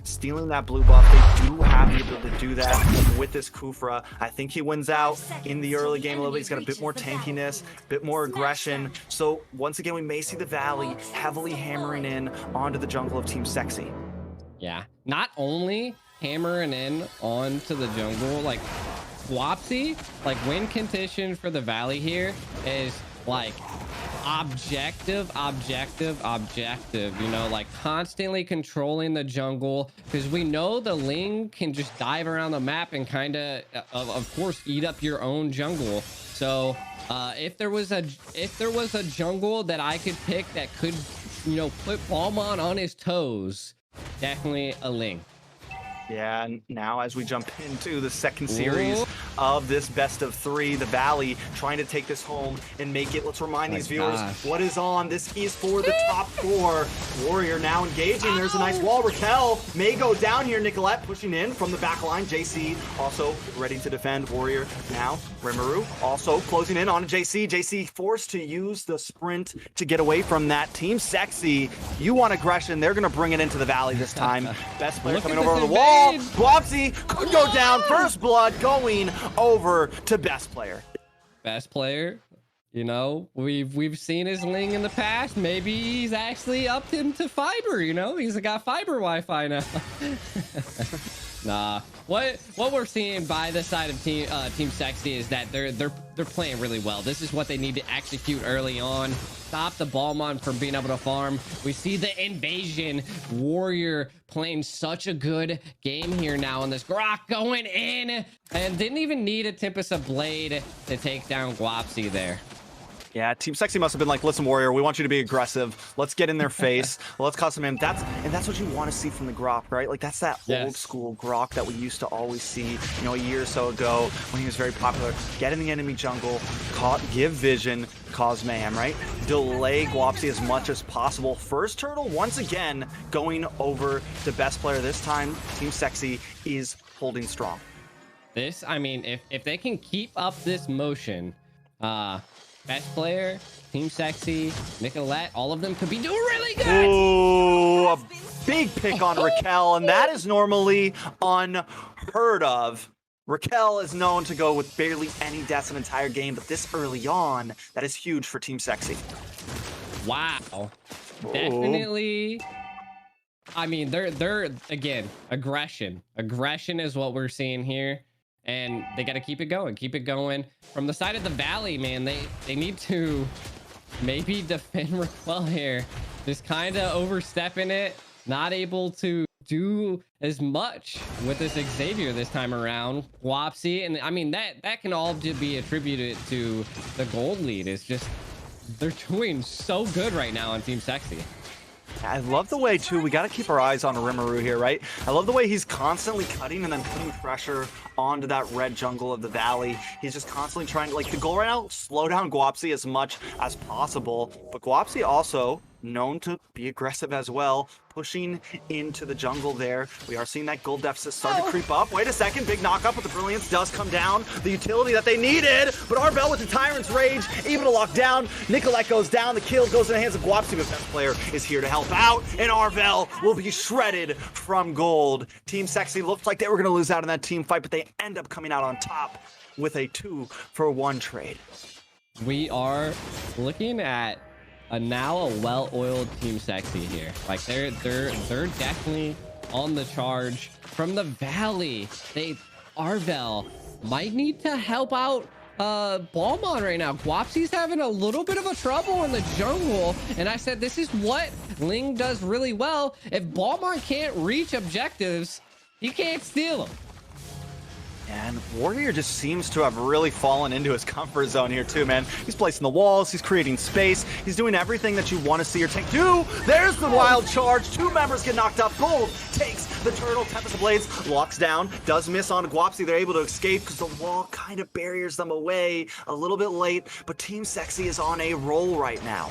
stealing that blue buff. They do have the ability to do that with this Kufra. I think he wins out in the early game a little bit. He's got a bit more tankiness, a bit more aggression. So once again, we may see the Valley heavily hammering in onto the jungle of Team Sexy. Yeah, not only hammering in onto the jungle, like Swapsy, like win condition for the Valley here is like objective, you know, like constantly controlling the jungle, because we know the Ling can just dive around the map and kind of course eat up your own jungle. So if there was a jungle that I could pick that could, you know, put Balmon on his toes, definitely a Ling. Yeah, and now as we jump into the second series of this best of three, the Valley trying to take this home and make it. Let's remind these viewers what is on. This is for the top four. Warrior now engaging. There's a nice wall. Raquel may go down here. Nicolette pushing in from the back line. JC also ready to defend. Warrior now. Rimuru also closing in on JC. JC forced to use the sprint to get away from that. Team Sexy, you want aggression. They're going to bring it into the Valley this time. Best player coming over the wall. Guapsi could go down. First blood going over to best player. Best player, you know, we've seen his Ling in the past. Maybe he's actually upped him to fiber. You know, he's got fiber Wi-Fi now. Nah, what we're seeing by the side of Team Sexy is that they're playing really well. This is what they need to execute early on. Stop the Balmon from being able to farm. We see the invasion. Warrior playing such a good game here now on this Grok going in, and didn't even need a Tempest of Blade to take down Guapsi there. Yeah, Team Sexy must have been like, listen, Warrior, we want you to be aggressive. Let's get in their face. Let's cause some in. That's what you want to see from the Grok, right? Like, that's that old school Grok that we used to always see, you know, a year or so ago when he was very popular. Get in the enemy jungle, give vision, cause mayhem, right? Delay Guapsi as much as possible. First turtle once again going over the best player. This time, Team Sexy is holding strong. This, I mean, if they can keep up this motion, best player, Team Sexy, Nicolette, all of them could be doing really good. Ooh, a big pick on Raquel, and that is normally unheard of. Raquel is known to go with barely any deaths an entire game, but this early on, that is huge for Team Sexy. Wow. Ooh. Definitely. I mean, they're again, aggression. Aggression is what we're seeing here. And they got to keep it going from the side of the Valley, man. They need to maybe defend Raquel here, just kind of overstepping it, not able to do as much with this Xavier this time around. Guapsi, and I mean that can all be attributed to the gold lead. It's just they're doing so good right now on Team Sexy. I love the way, too, we got to keep our eyes on Rimuru here, right? I love the way he's constantly cutting and then putting pressure onto that red jungle of the Valley. He's just constantly trying, like, the goal right now, slow down Guapsi as much as possible. But Guapsi also known to be aggressive as well, pushing into the jungle there. We are seeing that gold deficit start to creep up. Wait a second, big knockup, but the Brilliance does come down. The utility that they needed, but Arvel with the Tyrant's Rage, able to lock down. Nicolette goes down, the kill goes in the hands of Guapsi, but best player is here to help out, and Arvel will be shredded from gold. Team Sexy looked like they were gonna lose out in that team fight, but they end up coming out on top with a 2-for-1 trade. We are looking at now a well-oiled Team Sexy here. Like they're definitely on the charge from the Valley. Arvel might need to help out Balmon right now. Guapsi's having a little bit of a trouble in the jungle, and I said this is what Ling does really well. If Balmon can't reach objectives, you can't steal them. And Warrior just seems to have really fallen into his comfort zone here too, man. He's placing the walls, he's creating space, he's doing everything that you want to see your tank do. There's the wild charge. Two members get knocked up. Gold takes the turtle. Tempest of Blades locks down, does miss on Guapsi. They're able to escape because the wall kind of barriers them away a little bit late, but Team Sexy is on a roll right now.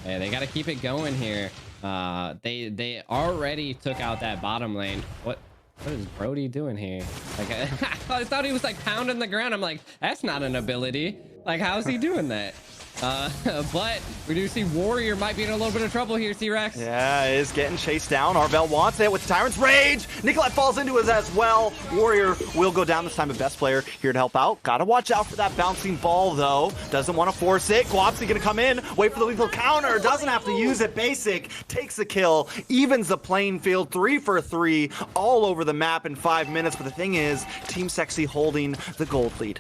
Yeah, they got to keep it going here. They already took out that bottom lane. What is Brody doing here? Like, I thought he was like pounding the ground. I'm like, that's not an ability. Like, how's he doing that? But we do see Warrior might be in a little bit of trouble here, T-Rex. Yeah, is getting chased down. Arvel wants it with Tyrant's Rage. Nicolette falls into it as well. Warrior will go down this time. The best player here to help out. Gotta watch out for that bouncing ball, though. Doesn't want to force it. Guapsi gonna come in, wait for the lethal counter. Doesn't have to use it. Basic takes the kill, evens the playing field. 3 for 3 all over the map in 5 minutes. But the thing is, Team Sexy holding the gold lead.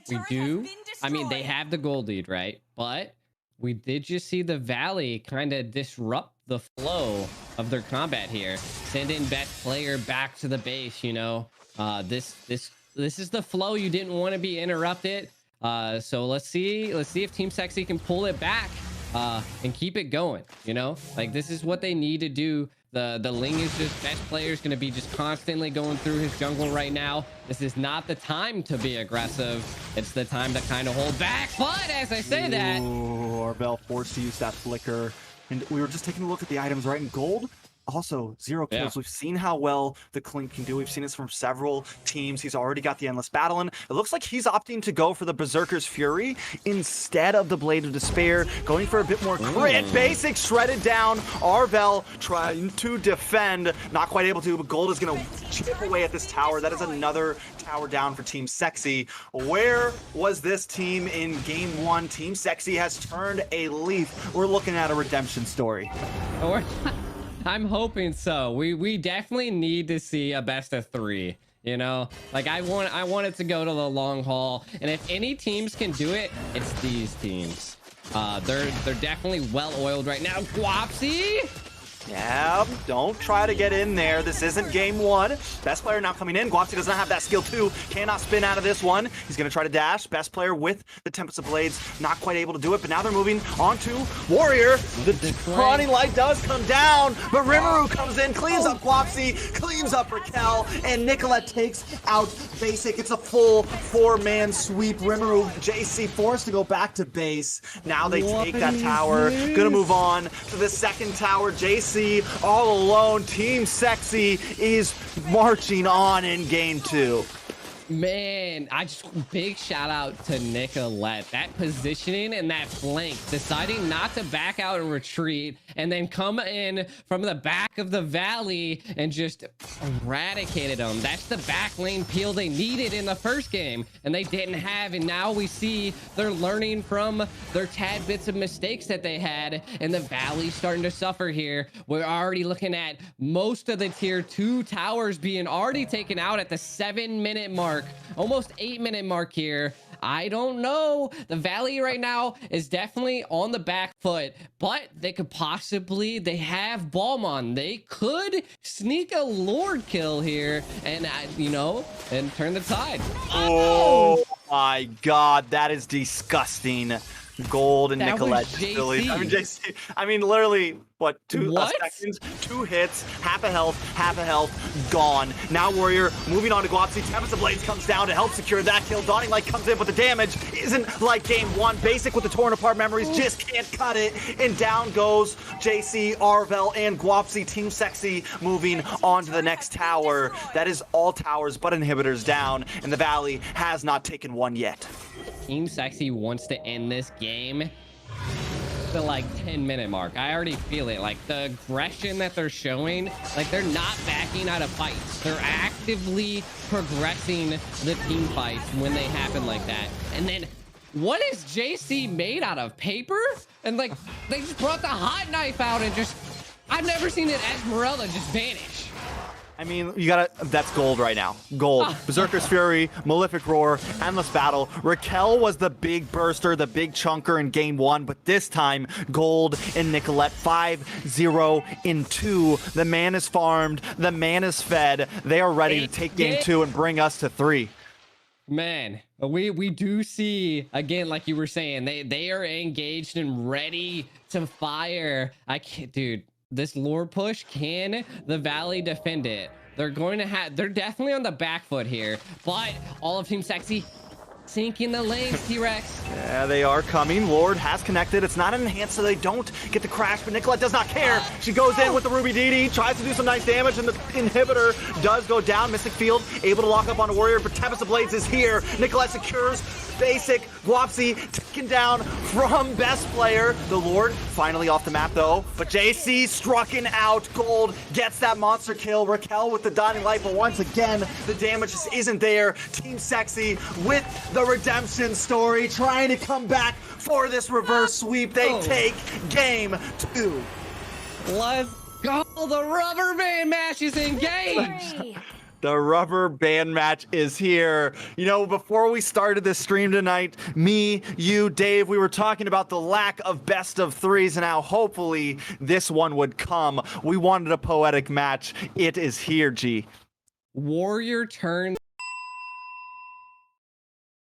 We do. I mean, they have the gold lead, right? But we did just see the Valley kind of disrupt the flow of their combat here, sending best player back to the base. You know, this is the flow. You didn't want to be interrupted. So let's see if Team Sexy can pull it back and keep it going. You know, like this is what they need to do. The Ling is just best player is going to be just constantly going through his jungle right now. This is not the time to be aggressive. It's the time to kind of hold back. But as I say that, Arvel forced to use that flicker. And we were just taking a look at the items, right? In gold, also 0 kills. Yeah. We've seen how well the Clink can do. We've seen this from several teams. He's already got the Endless Battle in. It looks like he's opting to go for the Berserker's Fury instead of the Blade of Despair, going for a bit more crit. Basic shredded down. Arvel trying to defend. Not quite able to, but Gold is going to chip away at this tower. That is another tower down for Team Sexy. Where was this team in game 1? Team Sexy has turned a leaf. We're looking at a redemption story. I'm hoping so. We definitely need to see a best of 3. You know, like I want it to go to the long haul. And if any teams can do it, it's these teams. They're definitely well oiled right now. Guapsi. Yeah, don't try to get in there. This isn't game 1. Best player now coming in. Guapsi does not have that skill too. Cannot spin out of this one. He's going to try to dash. Best player with the Tempest of Blades. Not quite able to do it, but now they're moving on to Warrior. The prodding light does come down, but Rimuru comes in, cleans up Guapsi, cleans up Raquel, and Nicolette takes out Basic. It's a full 4-man sweep. Rimuru, JC forced to go back to base. Now they take that tower. Gonna move on to the second tower. JC all alone. Team Sexy is marching on in game 2. Man, big shout out to Nicolette. That positioning and that flank, deciding not to back out and retreat, and then come in from the back of the Valley and just eradicated them. That's the back lane peel they needed in the first game, and they didn't have. And now we see they're learning from their tad bits of mistakes that they had, and the Valley's starting to suffer here. We're already looking at most of the tier 2 towers being already taken out at the 7-minute mark. Almost 8-minute mark here. I don't know. The Valley right now is definitely on the back foot, but they could possibly, they have Balmon. They could sneak a Lord kill here and, you know, and turn the tide. Oh my God, that is disgusting. Gold and That Nicolette. was JC. I mean, JC. I mean, literally, what, 2 What? seconds? 2 hits, half a health, gone. Now Warrior moving on to Guapsi. Tempest of Blades comes down to help secure that kill. Dawning Light comes in, but the damage isn't like game 1. Basic with the torn apart memories just can't cut it. And down goes JC, Arvel, and Guapsi. Team Sexy moving on to the next tower. That is all towers but inhibitors down, and the Valley has not taken one yet. Team Sexy wants to end this game the like 10-minute mark. I already feel it. Like the aggression that they're showing, like they're not backing out of fights. They're actively progressing the team fights when they happen like that. And then what is JC made out of? Paper? And like they just brought the hot knife out and just, I've never seen an Esmeralda just vanish. I mean, you gotta, that's gold right now. Gold. Berserker's Fury, Malefic Roar, Endless Battle. Raquel was the big burster, the big chunker in game 1, but this time, Gold and Nicolette 5-0 in 2. The man is farmed, the man is fed. They are ready to take game 2 and bring us to 3. Man, we do see, again, like you were saying, they are engaged and ready to fire. I can't, dude. This lore push, can the Valley defend it? They're going to have, they're definitely on the back foot here, but all of Team Sexy Sinking the lanes, T-Rex. Yeah, they are coming. Lord has connected. It's not an enhanced, so they don't get the crash, but Nicolette does not care. She goes in with the Ruby DD, tries to do some nice damage, and the inhibitor does go down. Mystic Field able to lock up on a warrior, but Tempest of Blades is here. Nicolette secures basic. Guapsi taken down from best player. The Lord finally off the map though, but JC strucken out. Gold gets that monster kill. Raquel with the dying light, but once again, the damage just isn't there. Team Sexy with the redemption story, trying to come back for this reverse sweep. They take game 2. Let's go. The rubber band match is engaged. The rubber band match is here. You know, before we started this stream tonight, me, you, Dave, we were talking about the lack of best of threes and how hopefully this one would come. We wanted a poetic match. It is here, G. Warrior turn